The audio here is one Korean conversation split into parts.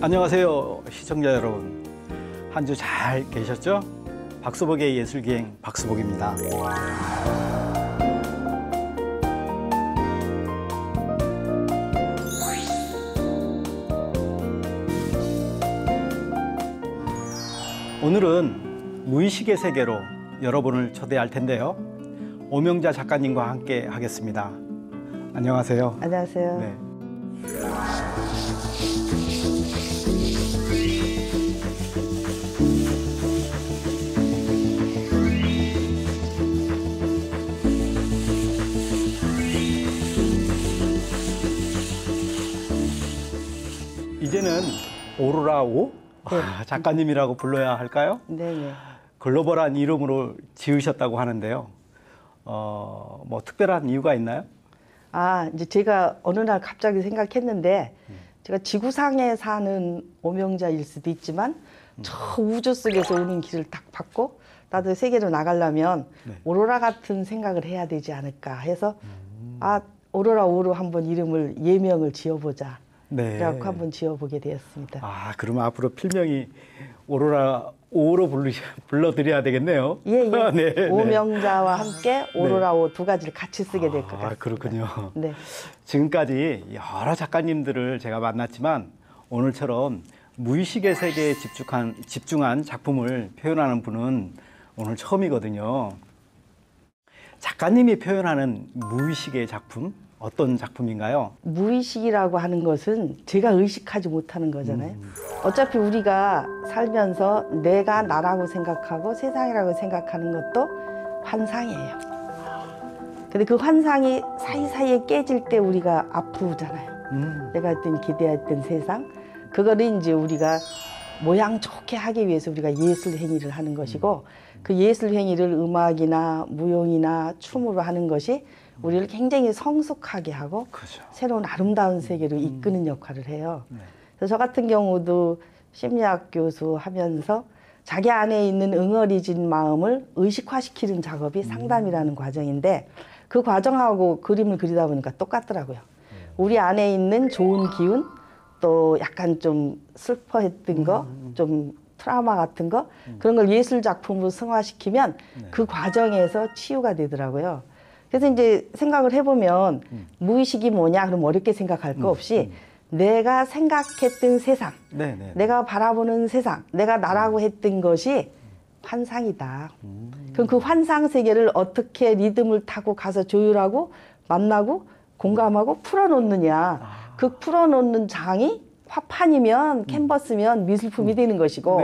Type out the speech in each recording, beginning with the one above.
안녕하세요, 시청자 여러분. 한 주 잘 계셨죠? 박수복의 예술기행 박수복입니다. 오늘은 무의식의 세계로 여러분을 초대할 텐데요. 오명자 작가님과 함께 하겠습니다. 안녕하세요. 안녕하세요. 네. 이제는 오로라 오? 네. 작가님이라고 불러야 할까요? 네네. 글로벌한 이름으로 지으셨다고 하는데요. 뭐 특별한 이유가 있나요? 이제 제가 어느 날 갑자기 생각했는데, 제가 지구상에 사는 오명자일 수도 있지만, 저 우주 속에서 오는 길을 딱 받고, 나도 세계로 나가려면 네. 오로라 같은 생각을 해야 되지 않을까 해서, 오로라 오로 한번 이름을 예명을 지어보자. 네. 그래갖고 한번 지어보게 되었습니다. 그러면 앞으로 필명이 오로라 오로 불러드려야 되겠네요. 예. 네, 오명자와 함께 오로라 오 두 가지를 같이 쓰게 될 것 같습니다. 그렇군요. 네. 지금까지 여러 작가님들을 제가 만났지만 오늘처럼 무의식의 세계에 집중한 작품을 표현하는 분은 오늘 처음이거든요. 작가님이 표현하는 무의식의 작품, 어떤 작품인가요? 무의식이라고 하는 것은 제가 의식하지 못하는 거잖아요. 어차피 우리가 살면서 내가 나라고 생각하고 세상이라고 생각하는 것도 환상이에요. 근데 그 환상이 사이사이에 깨질 때 우리가 아프잖아요. 내가 했던 기대했던 세상, 그거를 이제 우리가 모양 좋게 하기 위해서 우리가 예술 행위를 하는 것이고, 그 예술 행위를 음악이나 무용이나 춤으로 하는 것이 우리를 굉장히 성숙하게 하고 그렇죠. 새로운 아름다운 세계로 이끄는 역할을 해요. 그래서 저 같은 경우도 심리학 교수 하면서 자기 안에 있는 응어리진 마음을 의식화시키는 작업이 상담이라는 과정인데, 그 과정하고 그림을 그리다 보니까 똑같더라고요. 우리 안에 있는 좋은 기운, 또 약간 좀 슬퍼했던 거, 좀 트라우마 같은 거, 그런 걸 예술 작품으로 승화시키면 그 과정에서 치유가 되더라고요. 그래서 이제 생각을 해보면 무의식이 뭐냐 그럼 어렵게 생각할 거 없이 내가 생각했던 세상, 내가 바라보는 세상, 내가 나라고 했던 것이 환상이다. 그럼 그 환상 세계를 어떻게 리듬을 타고 가서 조율하고 만나고 공감하고 풀어놓느냐. 그 풀어놓는 장이 화판이면 캔버스면 미술품이 되는 것이고,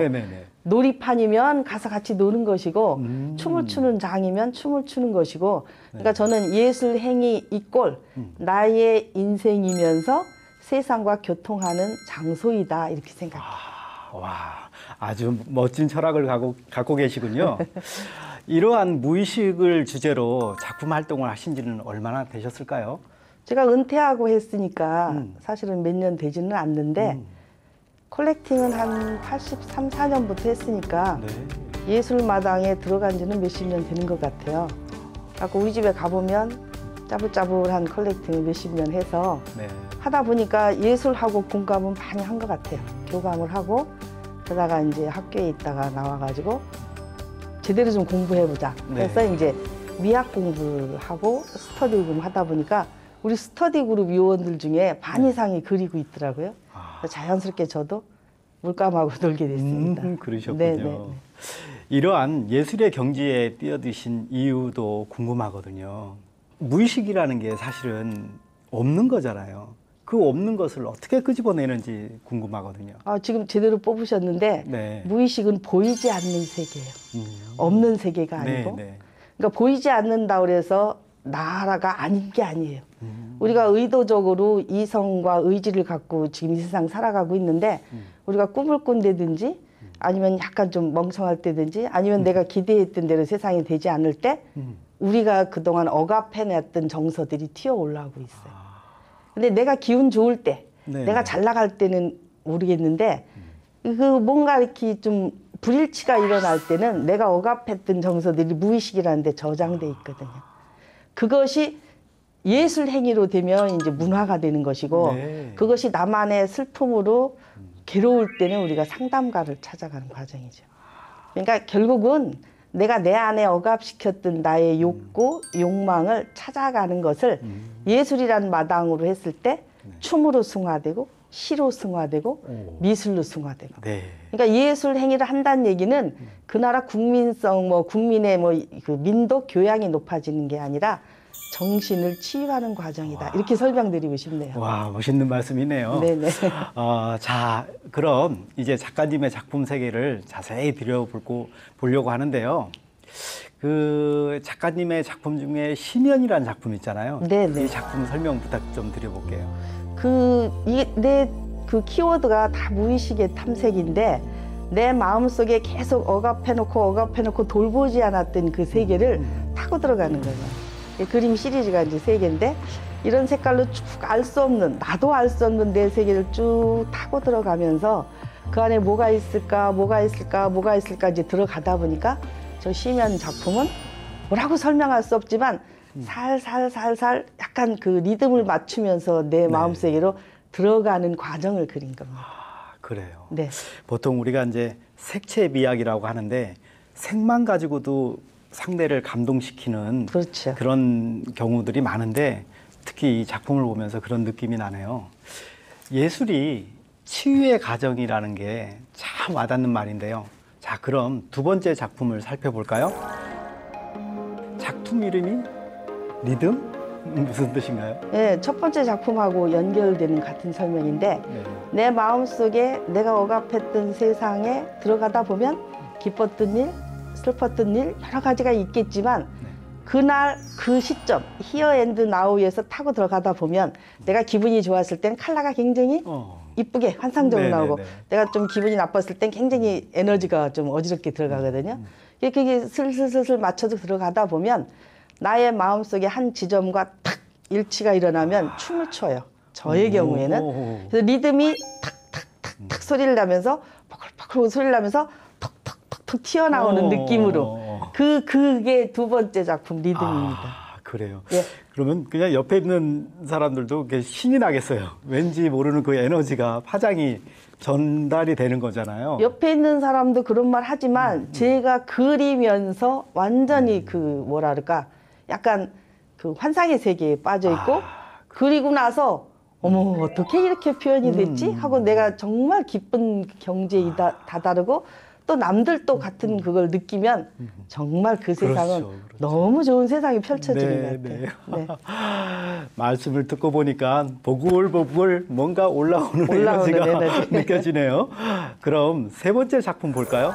놀이판이면 가서 같이 노는 것이고, 춤을 추는 장이면 춤을 추는 것이고, 그러니까 저는 예술 행위 이꼴 나의 인생이면서 세상과 교통하는 장소이다, 이렇게 생각해요. 와, 아주 멋진 철학을 갖고 계시군요. 이러한 무의식을 주제로 작품 활동을 하신 지는 얼마나 되셨을까요? 제가 은퇴하고 했으니까 사실은 몇 년 되지는 않는데, 컬렉팅은 한 83, 4년부터 했으니까 예술마당에 들어간 지는 몇십 년 되는 것 같아요. 그래서 우리 집에 가보면 짜불짜불한 컬렉팅을 몇십 년 해서 하다 보니까 예술하고 공감은 많이 한 것 같아요. 교감을 하고, 그러다가 이제 학교에 있다가 나와가지고 제대로 좀 공부해보자. 그래서 이제 미학 공부를 하고 스터디 그룹 하다 보니까 우리 스터디 그룹 요원들 중에 반 이상이 그리고 있더라고요. 자연스럽게 저도 물감하고 놀게 됐습니다. 그러셨군요. 이러한 예술의 경지에 뛰어드신 이유도 궁금하거든요. 무의식이라는 게 사실은 없는 거잖아요. 그 없는 것을 어떻게 끄집어내는지 궁금하거든요. 지금 제대로 뽑으셨는데 무의식은 보이지 않는 세계예요. 없는 세계가 아니고. 그러니까 보이지 않는다 그래서 나라가 아닌 게 아니에요. 우리가 의도적으로 이성과 의지를 갖고 지금 이 세상 살아가고 있는데, 우리가 꿈을 꾼다든지 아니면 약간 좀 멍청할 때든지 아니면 내가 기대했던 대로 세상이 되지 않을 때 우리가 그동안 억압해냈던 정서들이 튀어 올라오고 있어요. 근데 내가 기운 좋을 때, 내가 잘 나갈 때는 모르겠는데, 그 뭔가 이렇게 좀 불일치가 일어날 때는 내가 억압했던 정서들이 무의식이라는 데 저장돼 있거든요. 그것이 예술 행위로 되면 이제 문화가 되는 것이고, 그것이 나만의 슬픔으로 괴로울 때는 우리가 상담가를 찾아가는 과정이죠. 그러니까 결국은 내가 내 안에 억압시켰던 나의 욕구, 욕망을 찾아가는 것을 예술이라는 마당으로 했을 때 춤으로 승화되고 시로 승화되고 미술로 승화되고. 네. 그러니까 예술 행위를 한다는 얘기는 그 나라 국민성, 뭐 국민의 뭐 그 민족 교양이 높아지는 게 아니라 정신을 치유하는 과정이다. 이렇게 설명드리고 싶네요. 와, 멋있는 말씀이네요. 네네. 자, 그럼 이제 작가님의 작품 세계를 자세히 들여보려고 하는데요. 그 작가님의 작품 중에 심연이라는 작품 있잖아요. 네네. 이 작품 설명 부탁 좀 드려볼게요. 내 그 키워드가 다 무의식의 탐색인데 내 마음속에 계속 억압해놓고 돌보지 않았던 그 세계를 타고 들어가는 거예요. 이 그림 시리즈가 이제 3개인데 이런 색깔로 쭉 알 수 없는, 나도 알 수 없는 내 세계를 쭉 타고 들어가면서 그 안에 뭐가 있을까 이제 들어가다 보니까 저 심연 작품은 뭐라고 설명할 수 없지만 살살살살 약간 그 리듬을 맞추면서 내 마음세계로 들어가는 과정을 그린 겁니다. 아, 그래요. 네. 보통 우리가 이제 색채 미학이라고 하는데 색만 가지고도 상대를 감동시키는 그렇죠. 그런 경우들이 많은데 특히 이 작품을 보면서 그런 느낌이 나네요. 예술이 치유의 과정이라는 게 참 와닿는 말인데요. 자, 그럼 2번째 작품을 살펴볼까요? 작품 이름이 리듬? 무슨 뜻인가요? 네, 첫 번째 작품하고 연결되는 같은 설명인데 네. 내 마음속에 내가 억압했던 세상에 들어가다 보면 기뻤던 일, 슬펐던 일 여러 가지가 있겠지만 그날 그 시점 히어 앤드 나우에서 타고 들어가다 보면 내가 기분이 좋았을 땐 컬러가 굉장히 이쁘게 환상적으로 네네네. 나오고 내가 좀 기분이 나빴을 땐 굉장히 에너지가 좀 어지럽게 들어가거든요. 그게 슬슬슬슬 맞춰서 들어가다 보면 나의 마음속에 한 지점과 탁 일치가 일어나면 춤을 춰요. 저의 경우에는. 그래서 리듬이 탁탁탁탁 소리를 나면서 퍼클퍼클 소리를 나면서 톡톡톡톡 튀어나오는 느낌으로 그게 2번째 작품 리듬입니다. 아, 그래요. 예. 그러면 그냥 옆에 있는 사람들도 신이 나겠어요. 왠지 모르는 그 에너지가 파장이 전달이 되는 거잖아요. 옆에 있는 사람도 그런 말 하지만 제가 그리면서 완전히 그 뭐라 그럴까 약간 그 환상의 세계에 빠져 있고 그리고 나서 어머 어떻게 이렇게 표현이 됐지 하고 내가 정말 기쁜 경지에 다다르고 또 남들도 같은 그걸 느끼면 정말 그 세상은 그렇죠. 너무 좋은 세상이 펼쳐지는 것 네. 같아요. 네. 말씀을 듣고 보니까 보글보글 뭔가 올라오는 올라오는 에너지가 에너지. 느껴지네요. 그럼 3번째 작품 볼까요?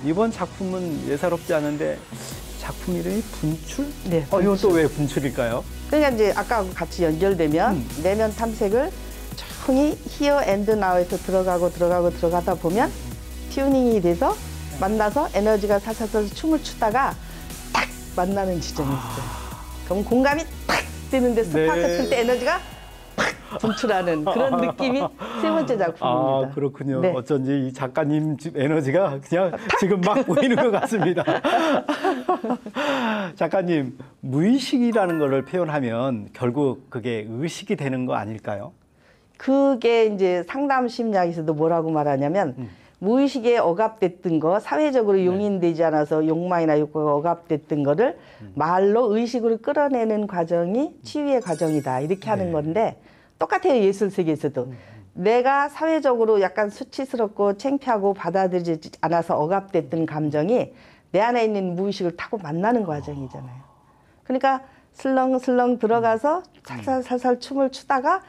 이번 작품은 예사롭지 않은데 작품 이름이 분출? 네, 이건 또 왜 분출일까요? 그러니까 이제 아까 같이 연결되면 내면 탐색을 조용히 히어 앤드 나우에서 들어가다 보면 튜닝이 돼서 만나서 에너지가 살살살 춤을 추다가 딱 만나는 지점이 있어요. 그럼 공감이 딱 되는데 스파크했을 때 에너지가 팍 분출하는 그런 느낌이 3번째 작품입니다. 아, 그렇군요. 네. 어쩐지 이 작가님 에너지가 그냥 지금 막 보이는 것 같습니다. 작가님, 무의식이라는 걸 표현하면 결국 그게 의식이 되는 거 아닐까요? 그게 이제 상담 심리학에서도 뭐라고 말하냐면 무의식에 억압됐던 거, 사회적으로 용인되지 않아서 욕망이나 욕구가 억압됐던 거를 말로 의식으로 끌어내는 과정이 치유의 과정이다. 이렇게 하는 건데 똑같아요. 예술 세계에서도. 내가 사회적으로 약간 수치스럽고 창피하고 받아들이지 않아서 억압됐던 감정이 내 안에 있는 무의식을 타고 만나는 과정이잖아요. 그러니까 슬렁슬렁 들어가서 살살살살 춤을 추다가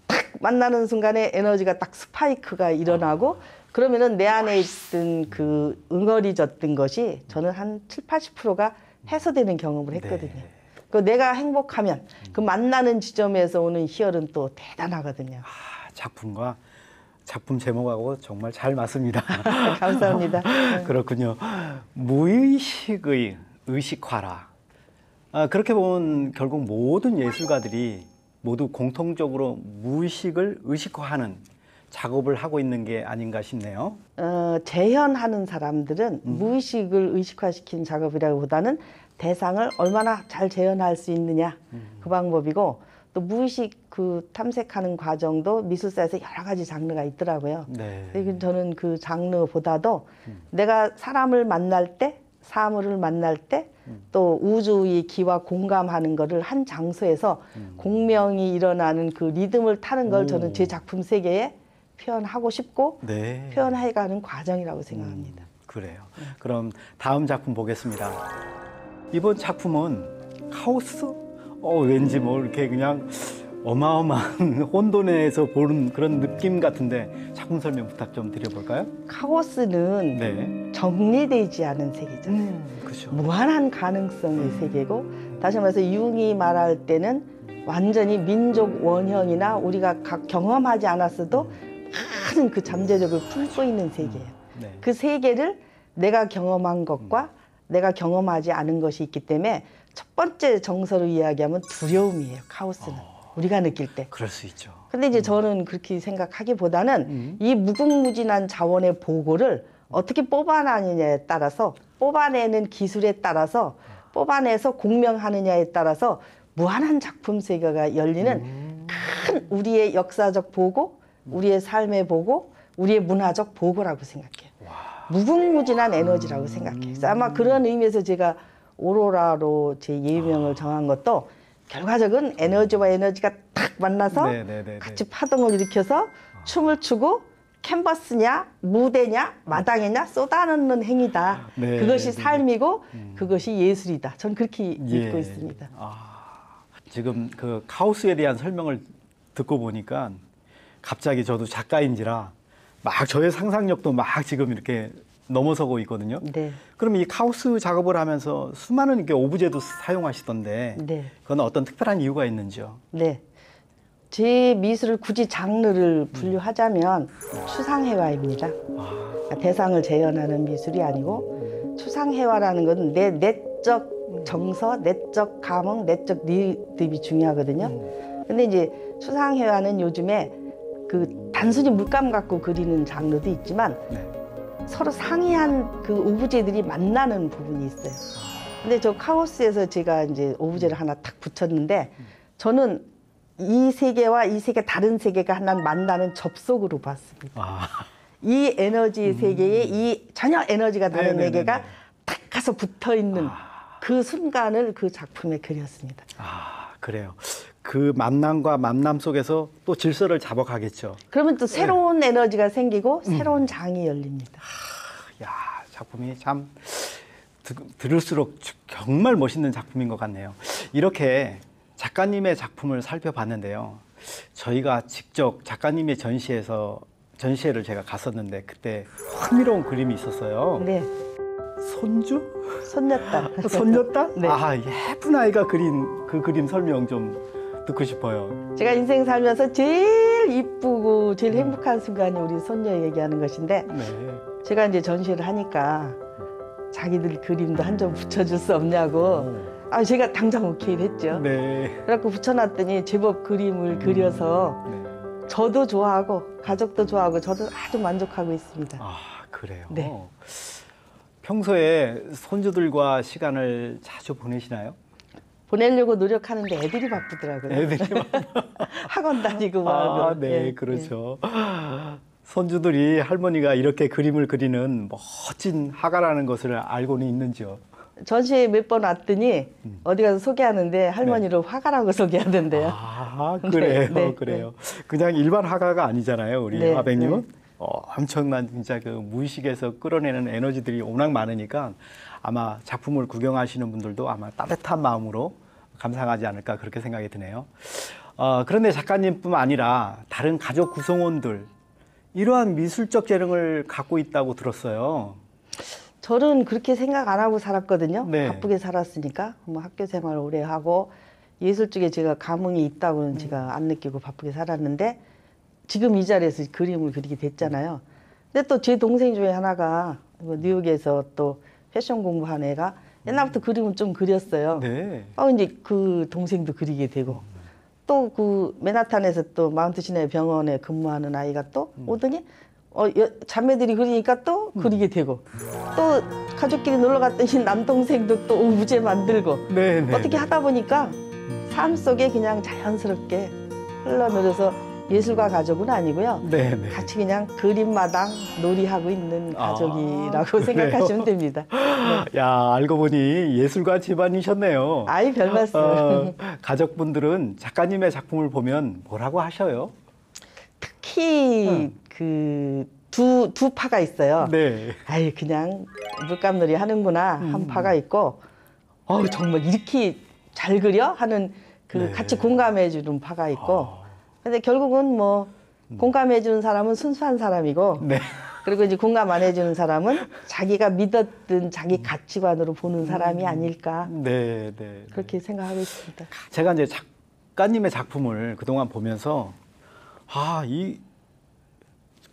탁 만나는 순간에 에너지가 딱 스파이크가 일어나고 그러면은 내 안에 있던 그 응어리졌던 것이 저는 한 70~80%가 해소되는 경험을 했거든요. 네. 그 내가 행복하면 그 만나는 지점에서 오는 희열은 또 대단하거든요. 작품과 작품 제목하고 정말 잘 맞습니다. 감사합니다. 그렇군요. 무의식의 의식화라. 그렇게 보면 결국 모든 예술가들이 모두 공통적으로 무의식을 의식화하는 작업을 하고 있는 게 아닌가 싶네요. 재현하는 사람들은 무의식을 의식화시키는 작업이라기보다는 대상을 얼마나 잘 재현할 수 있느냐 그 방법이고 또 무의식 그 탐색하는 과정도 미술사에서 여러 가지 장르가 있더라고요. 네. 근데 저는 그 장르보다도 내가 사람을 만날 때, 사물을 만날 때, 또 우주의 기와 공감하는 거를 한 장소에서 공명이 일어나는 그 리듬을 타는 걸 저는 제 작품 세계에 표현하고 싶고 네. 표현해가는 과정이라고 생각합니다. 그래요. 그럼 다음 작품 보겠습니다. 이번 작품은 카오스? 왠지 뭐 이렇게 그냥 어마어마한 혼돈에서 보는 그런 느낌 같은데 작품 설명 부탁 좀 드려볼까요? 카오스는 네. 정리되지 않은 세계잖아요. 그렇죠. 무한한 가능성의 세계고, 다시 말해서 융이 말할 때는 완전히 민족 원형이나 우리가 경험하지 않았어도 많은 그 잠재력을 품고 있는 세계예요. 네. 그 세계를 내가 경험한 것과 내가 경험하지 않은 것이 있기 때문에 첫 번째 정서로 이야기하면 두려움이에요. 카오스는 우리가 느낄 때. 그럴 수 있죠. 근데 이제 저는 그렇게 생각하기보다는 이 무궁무진한 자원의 보고를 어떻게 뽑아내느냐에 따라서, 뽑아내는 기술에 따라서, 뽑아내서 공명하느냐에 따라서 무한한 작품 세계가 열리는 큰 우리의 역사적 보고, 우리의 삶의 보고, 우리의 문화적 보고라고 생각해요. 무궁무진한 에너지라고 생각해요. 그래서 아마 그런 의미에서 제가 오로라로 제 예명을 정한 것도 결과적은 에너지와 에너지가 딱 만나서 네네네네. 같이 파동을 일으켜서 춤을 추고 캔버스냐 무대냐 마당이냐 쏟아놓는 행위다. 네, 그것이 네, 삶이고 그것이 예술이다. 저는 그렇게 믿고 있습니다. 지금 그 카오스에 대한 설명을 듣고 보니까 갑자기 저도 작가인지라 막 저의 상상력도 막 지금 이렇게 넘어서고 있거든요. 네. 그럼 이 카오스 작업을 하면서 수많은 이렇게 오브제도 사용하시던데 네. 그건 어떤 특별한 이유가 있는지요? 네. 제 미술을 굳이 장르를 분류하자면 추상회화입니다. 그러니까 대상을 재현하는 미술이 아니고 추상회화라는 건 내 내적 정서, 내적 감흥, 내적 리듬이 중요하거든요. 근데 이제 추상회화는 요즘에 그 단순히 물감 갖고 그리는 장르도 있지만 네. 서로 상이한 그 오브제들이 만나는 부분이 있어요. 근데 저 카오스에서 제가 이제 오브제를 하나 탁 붙였는데 저는 이 세계와 이 세계 다른 세계가 하나 만나는 접속으로 봤습니다. 이 에너지 세계에 이 전혀 에너지가 다른 네네네네. 세계가 탁 가서 붙어 있는 그 순간을 그 작품에 그렸습니다. 그래요. 그 만남과 만남 속에서 또 질서를 잡아가겠죠. 그러면 또 새로운 에너지가 생기고 새로운 장이 열립니다. 야, 작품이 참 들을수록 정말 멋있는 작품인 것 같네요. 이렇게 작가님의 작품을 살펴봤는데요. 저희가 직접 작가님의 전시회를 제가 갔었는데 그때 흥미로운 그림이 있었어요. 네, 손주? 손녀딸. 손녀딸? 네. 예쁜 아이가 그린 그 그림 설명 좀 듣고 싶어요. 제가 인생 살면서 제일 이쁘고 제일 행복한 순간이 우리 손녀 얘기하는 것인데 네. 제가 이제 전시를 하니까 자기들 그림도 한 점 붙여줄 수 없냐고 제가 당장 오케이를 했죠. 네. 그래갖고 붙여놨더니 제법 그림을 그려서 네. 저도 좋아하고 가족도 좋아하고 저도 아주 만족하고 있습니다. 그래요? 네. 평소에 손주들과 시간을 자주 보내시나요? 보내려고 노력하는데 애들이 바쁘더라고요. 애들이 학원 다니고 막. 네, 그렇죠. 손주들이 할머니가 이렇게 그림을 그리는 멋진 화가라는 것을 알고는 있는지요? 전시회 몇 번 왔더니 어디 가서 소개하는데 할머니를 화가라고 소개하던데요. 그래요, 네, 그래요. 그냥 일반 화가가 아니잖아요, 우리 네, 화백님은. 네. 엄청난 진짜 그 무의식에서 끌어내는 에너지들이 워낙 많으니까 아마 작품을 구경하시는 분들도 아마 따뜻한 마음으로 감상하지 않을까 그렇게 생각이 드네요. 그런데 작가님뿐만 아니라 다른 가족 구성원들 이러한 미술적 재능을 갖고 있다고 들었어요. 저는 그렇게 생각 안 하고 살았거든요. 네. 바쁘게 살았으니까 뭐 학교 생활 오래 하고 예술 쪽에 제가 감흥이 있다고는 제가 안 느끼고 바쁘게 살았는데 지금 이 자리에서 그림을 그리게 됐잖아요. 근데 또 제 동생 중에 하나가 뉴욕에서 또 패션 공부한 애가 옛날부터 그림을 좀 그렸어요. 네. 이제 그 동생도 그리게 되고 또 그 맨하탄에서 또 마운트 시내 병원에 근무하는 아이가 또 오더니 자매들이 그리니까 또 그리게 되고 또 가족끼리 놀러 갔더니 남동생도 또 오브제 만들고 네, 네. 어떻게 하다 보니까 삶 속에 그냥 자연스럽게 흘러내려서 예술가 가족은 아니고요. 네, 네. 같이 그냥 그림마당 놀이하고 있는 가족이라고 그래요? 생각하시면 됩니다. 네. 야, 알고 보니 예술가 집안이셨네요. 아이 별 말씀. 가족분들은 작가님의 작품을 보면 뭐라고 하셔요? 특히 그 두 파가 있어요. 네. 아이 그냥 물감놀이 하는구나 한 파가 있고, 정말 이렇게 잘 그려 하는 그 네. 같이 공감해 주는 파가 있고. 근데 결국은 뭐 공감해 주는 사람은 순수한 사람이고, 네. 그리고 이제 공감 안 해주는 사람은 자기가 믿었던 자기 가치관으로 보는 사람이 아닐까, 네, 네. 그렇게 생각하고 있습니다. 제가 이제 작가님의 작품을 그동안 보면서 이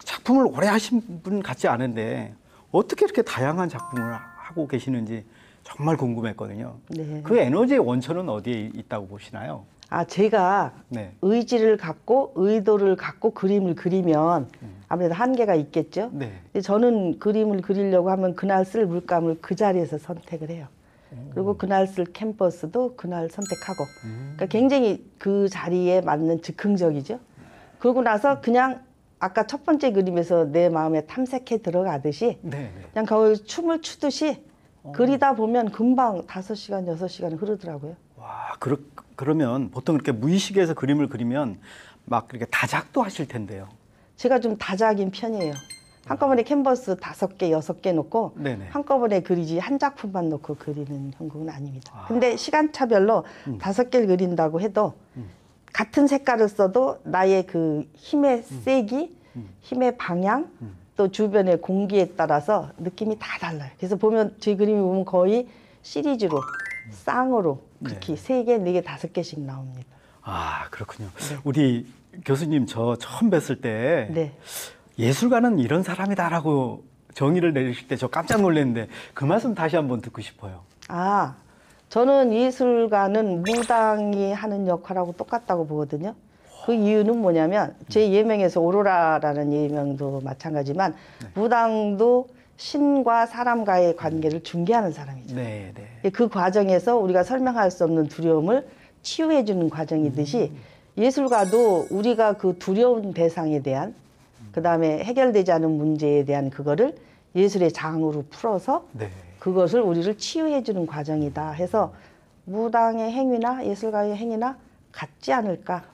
작품을 오래 하신 분 같지 않은데 어떻게 이렇게 다양한 작품을 하고 계시는지 정말 궁금했거든요. 네. 그 에너지의 원천은 어디에 있다고 보시나요? 제가 네. 의지를 갖고 의도를 갖고 그림을 그리면 아무래도 한계가 있겠죠. 네. 근데 저는 그림을 그리려고 하면 그날 쓸 물감을 그 자리에서 선택을 해요. 그리고 그날 쓸 캔버스도 그날 선택하고. 그러니까 굉장히 그 자리에 맞는 즉흥적이죠. 그러고 나서 그냥 아까 첫 번째 그림에서 내 마음에 탐색해 들어가듯이 네. 네. 그냥 거기 춤을 추듯이 그리다 보면 금방 5시간, 6시간 흐르더라고요. 와, 그러면 보통 이렇게 무의식에서 그림을 그리면 막 이렇게 다작도 하실 텐데요. 제가 좀 다작인 편이에요. 한꺼번에 캔버스 5개, 6개 놓고 네네. 한꺼번에 그리지 한 작품만 놓고 그리는 형국은 아닙니다. 근데 시간차별로 5개를 그린다고 해도 같은 색깔을 써도 나의 그 힘의 세기, 힘의 방향, 또 주변의 공기에 따라서 느낌이 다 달라요. 그래서 보면 제 그림이 보면 거의 시리즈로, 쌍으로 그렇게 3개, 4개, 5개씩 나옵니다. 그렇군요. 네. 우리 교수님 저 처음 뵀을 때 네. 예술가는 이런 사람이다라고 정의를 내리실 때 저 깜짝 놀랐는데 그 말씀 다시 한번 듣고 싶어요. 저는 예술가는 무당이 하는 역할하고 똑같다고 보거든요. 그 이유는 뭐냐면 제 예명에서 오로라라는 예명도 마찬가지지만 무당도 신과 사람과의 관계를 중개하는 사람이죠. 네, 네. 그 과정에서 우리가 설명할 수 없는 두려움을 치유해 주는 과정이듯이 예술가도 우리가 그 두려운 대상에 대한, 그다음에 해결되지 않은 문제에 대한 그거를 예술의 장으로 풀어서 네. 그것을 우리를 치유해 주는 과정이다 해서 무당의 행위나 예술가의 행위나 같지 않을까?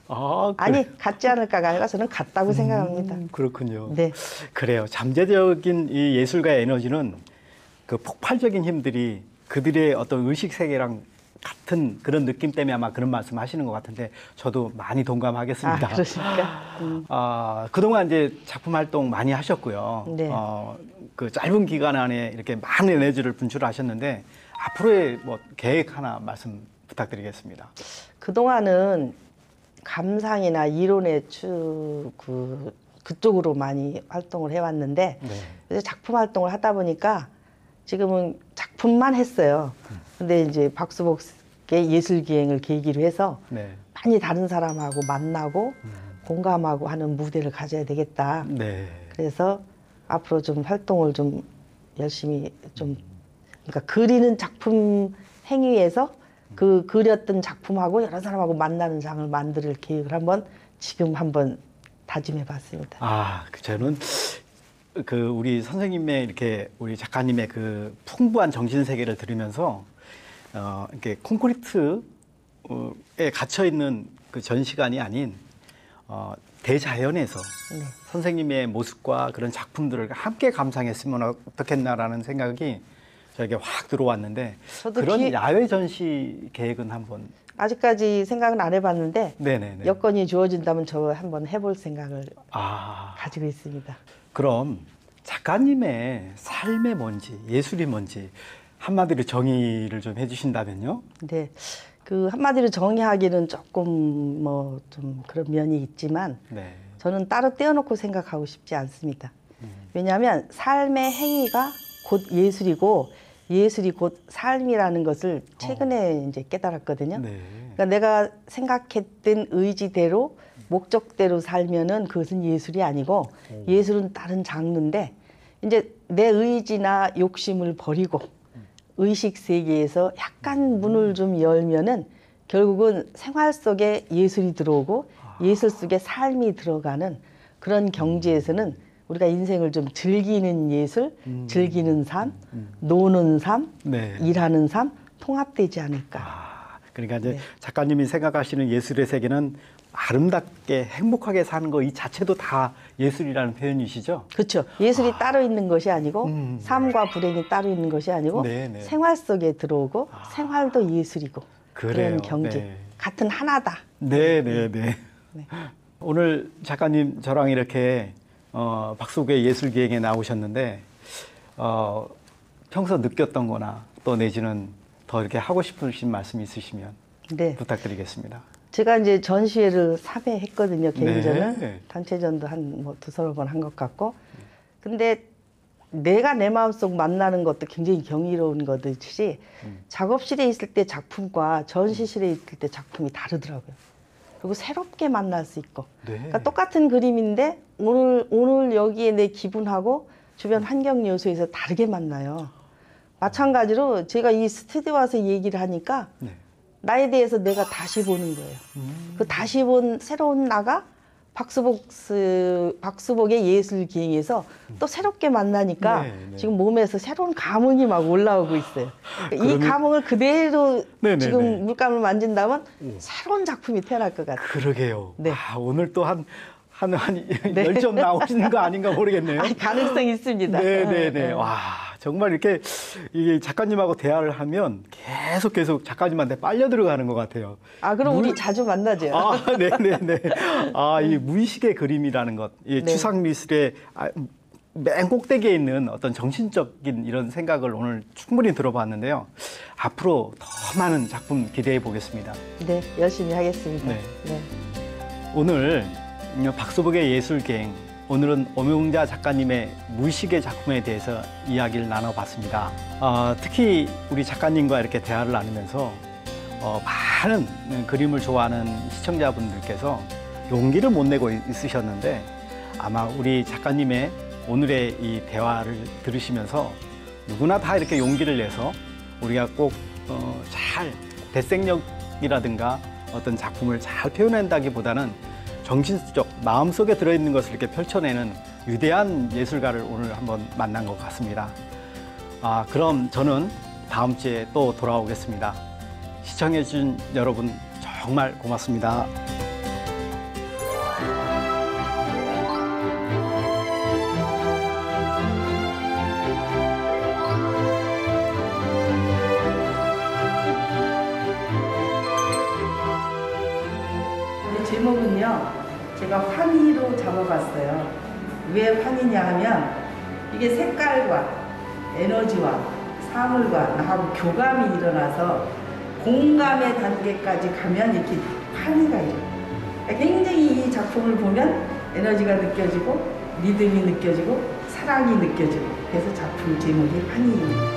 아니, 같지 않을까가 아니라 저는 같다고 생각합니다. 그렇군요. 네. 그래요. 잠재적인 이 예술가의 에너지는 그 폭발적인 힘들이 그들의 어떤 의식 세계랑 같은 그런 느낌 때문에 아마 그런 말씀 하시는 것 같은데 저도 많이 동감하겠습니다. 그러십니까? 그동안 이제 작품 활동 많이 하셨고요. 네. 그 짧은 기간 안에 이렇게 많은 에너지를 분출하셨는데 앞으로의 뭐 계획 하나 말씀 부탁드리겠습니다. 그동안은 감상이나 이론의 그쪽으로 많이 활동을 해왔는데 그래서 작품 활동을 하다 보니까 지금은 작품만 했어요. 근데 이제 박수복의 예술기행을 계기로 해서 네. 많이 다른 사람하고 만나고 공감하고 하는 무대를 가져야 되겠다. 네. 그래서 앞으로 좀 활동을 좀 열심히 그러니까 그리는 작품 행위에서 그 그렸던 작품하고 여러 사람하고 만나는 장을 만들 계획을 지금 한번 다짐해 봤습니다. 저는 그 우리 선생님의 이렇게 우리 작가님의 그 풍부한 정신 세계를 들으면서 이렇게 콘크리트에 갇혀 있는 그 전시관이 아닌 대자연에서 네. 선생님의 모습과 그런 작품들을 함께 감상했으면 어떻겠나라는 생각이 저에게 확 들어왔는데 저도 그런 야외 전시 계획은 한번 아직까지 생각은 안 해봤는데 네네네. 여건이 주어진다면 저 한번 해볼 생각을 가지고 있습니다. 그럼 작가님의 삶의 뭔지 예술이 뭔지 한마디로 정의를 좀 해주신다면요? 네, 그 한마디로 정의하기는 조금 뭐 좀 그런 면이 있지만 네. 저는 따로 떼어놓고 생각하고 싶지 않습니다. 왜냐하면 삶의 행위가 곧 예술이고 예술이 곧 삶이라는 것을 최근에 이제 깨달았거든요. 네. 그러니까 내가 생각했던 의지대로 목적대로 살면은 그것은 예술이 아니고 예술은 다른 장르인데 이제 내 의지나 욕심을 버리고 의식 세계에서 약간 문을 좀 열면은 결국은 생활 속에 예술이 들어오고 예술 속에 삶이 들어가는 그런 경지에서는 우리가 인생을 좀 즐기는 예술, 즐기는 삶, 노는 삶, 네. 일하는 삶 통합되지 않을까. 그러니까 이제 네. 작가님이 생각하시는 예술의 세계는 아름답게 행복하게 사는 거 이 자체도 다 예술이라는 표현이시죠? 그렇죠. 예술이 따로 있는 것이 아니고 삶과 불행이 따로 있는 것이 아니고 네네. 생활 속에 들어오고 생활도 예술이고 그래요. 그런 경지. 네. 같은 하나다. 네네네. 오늘 작가님 저랑 이렇게 박수국의 예술기행에 나오셨는데 평소 느꼈던 거나 또 내지는 더 이렇게 하고 싶으신 말씀 있으시면 네. 부탁드리겠습니다. 제가 이제 전시회를 3회 했거든요. 개인전을. 네. 단체전도 한 뭐 두서너 번 한 것 같고. 근데 내가 내 마음속 만나는 것도 굉장히 경이로운 것이지 작업실에 있을 때 작품과 전시실에 있을 때 작품이 다르더라고요. 그리고 새롭게 만날 수 있고. 네. 그러니까 똑같은 그림인데 오늘 여기에 내 기분하고 주변 환경 요소에서 다르게 만나요. 마찬가지로 제가 이 스튜디오 와서 얘기를 하니까 네. 나에 대해서 내가 다시 보는 거예요. 그 다시 본 새로운 나가 박수복의 예술기행에서 또 새롭게 만나니까 네, 네. 지금 몸에서 새로운 감흥이 막 올라오고 있어요. 이 감흥을 그대로 네, 네, 지금 네. 물감을 만진다면 새로운 작품이 태어날 것 같아요. 그러게요. 네. 오늘 또 한 10점 나오시는 거 아닌가 모르겠네요. 아니, 가능성이 있습니다. 네네네. 와, 정말 이렇게 이게 작가님하고 대화를 하면 계속 작가님한테 빨려 들어가는 것 같아요. 아, 그럼 우리 자주 만나죠. 네네네. 이 무의식의 그림이라는 것, 이 네. 추상 미술의 맨 꼭대기에 있는 어떤 정신적인 이런 생각을 오늘 충분히 들어봤는데요. 앞으로 더 많은 작품 기대해 보겠습니다. 네, 열심히 하겠습니다. 네. 네. 오늘 박수복의 예술기행, 오늘은 엄용자 작가님의 무의식의 작품에 대해서 이야기를 나눠봤습니다. 특히 우리 작가님과 이렇게 대화를 나누면서 많은 그림을 좋아하는 시청자분들께서 용기를 못 내고 있으셨는데 아마 우리 작가님의 오늘의 이 대화를 들으시면서 누구나 다 이렇게 용기를 내서 우리가 꼭 잘 대생력이라든가 어떤 작품을 잘 표현한다기보다는 정신적, 마음속에 들어있는 것을 이렇게 펼쳐내는 위대한 예술가를 오늘 한번 만난 것 같습니다. 그럼 저는 다음 주에 또 돌아오겠습니다. 시청해주신 여러분 정말 고맙습니다. 제목은요, 제가 환희로 잡아봤어요. 왜 환희냐 하면 이게 색깔과 에너지와 사물과 나하고 교감이 일어나서 공감의 단계까지 가면 이렇게 환희가 일어나요. 그러니까 굉장히 이 작품을 보면 에너지가 느껴지고 리듬이 느껴지고 사랑이 느껴지고 그래서 작품 제목이 환희입니다.